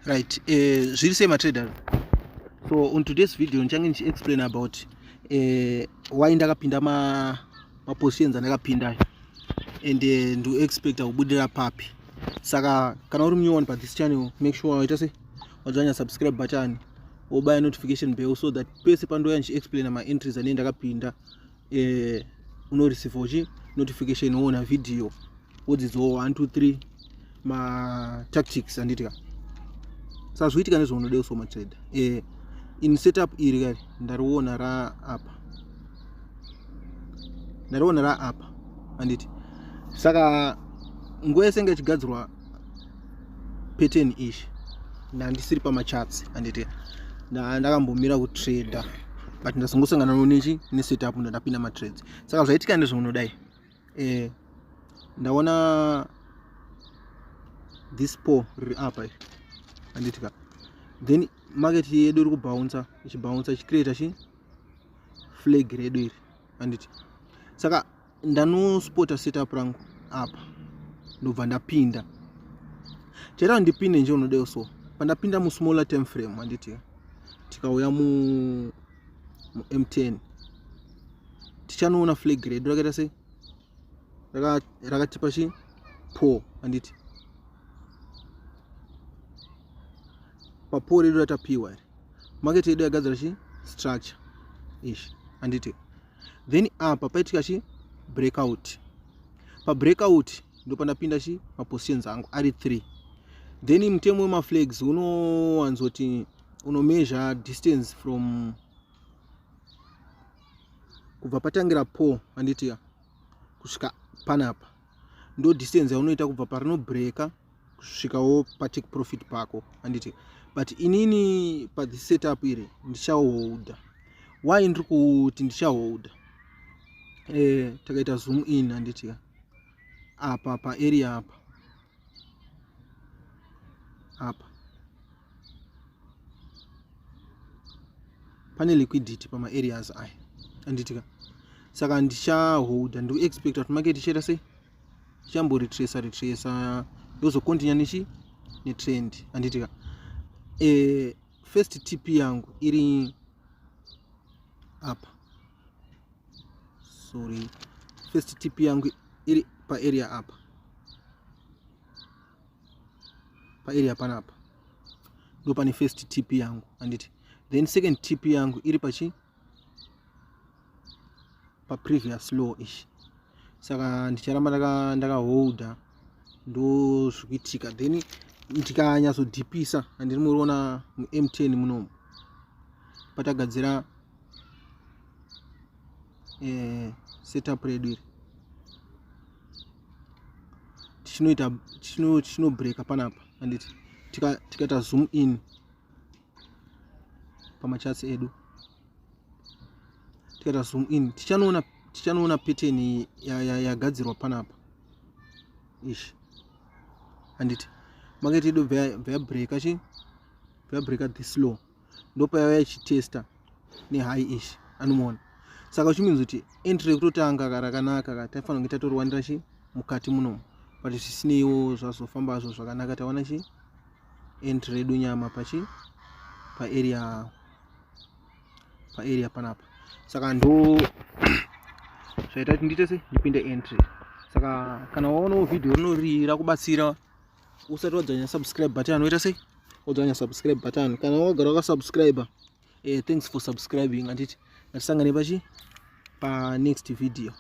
Right, zviri sei trader. So on today's video ndichange explain about why ndakapinda positions andakapinda and ndo expect kubudira papi. Saka kana uri new one pa this channel, make sure waita se wadzanya subscribe button obaya notification bell so that pese pandoya explain my entries ane ndakapinda uno receive notification ona video wodzidzo 1 2 3 ma tactics anditika. Sasa zviitika nezvaunoda so trader. In setup iri kare ndariona ra apa anditi. Saka nguva yese ngechigadzirwa pattern ishi ndandisiri pama charts anditi ndakambomira ku trader but ndasongosangana nonechi ne setup ndapinda ma trades. Saka zvaitika nezvaunodai ndaona this pole riri apa anditika, then market yedu iri kubounce ichibounce ichicreate chi flag redu iri anditi. Saka ndanospota setup rangu apa ndobva ndapinda. Chaita ndipinde nje unodewo so pandapinda mu smaller time frame anditi, tikauya mu M10 tichanoona flag redu rakaita sei rakatipa chi pole anditi. Papore redu ratapiwa market yedu yagadzira chi structure ishi anditi. Then apa paitika chi breakout. Pa breakout ndo pandapinda chi ma positions angu ari 3. Then mutemo wema flags unowanzoti uno measure distance from kubva patangira pole anditi kusvika panapa ndo distance yaunoita kubva parino breaka kusvikawo pa take profit pako anditi. But inini pa the setup iri ndichaholda. Why ndiri kuti ndichaholda? Takaita zoom in anditi apa pa area apa pane liquidity pa ma areas aya anditi. Saka ndichaholda ndo expect kuti market ichaita sei chambo retracer yozo continue nichi ni trend anditi. First TP yangu iri apa, sorry, first TP yangu iri pa area apa, pa area panapa ndo pani first TP yangu anditi. Then second TP yangu iri pachi pa previous low ish. Saka ndicharamba ndakaholda ndo zvikiitika. Then ndikanyatso dipisa andiri muona mu M10 munomu patagadzira setup redu iri tichino breaka panapa anditi. Tikaita zoom in pama charts edu, tikaita zoom in tichanoona pattern yagadzirwa panapa ishi anditi. Market yedu vya breaka this low ndopa yaya ichitesta ne high ish anomuona. Saka chimeans kuti entry kutotanga karakanaka tafanira kunge tatorwandira chi mukati munomu but zvisineiwo zvazofambazo zvakanaka. Tawana chi entry redu nyama pachi pa area panapa. Saka ndo zvaita kuti ndite se ndipinde entry. Saka kana waona video rinori rakubatsira usati wadzanya subscribe button woita sei wadzanya subscribe button. Kana wagara wakasubscribe thanks for subscribing anditi. Ngatisangane pachi pa next video.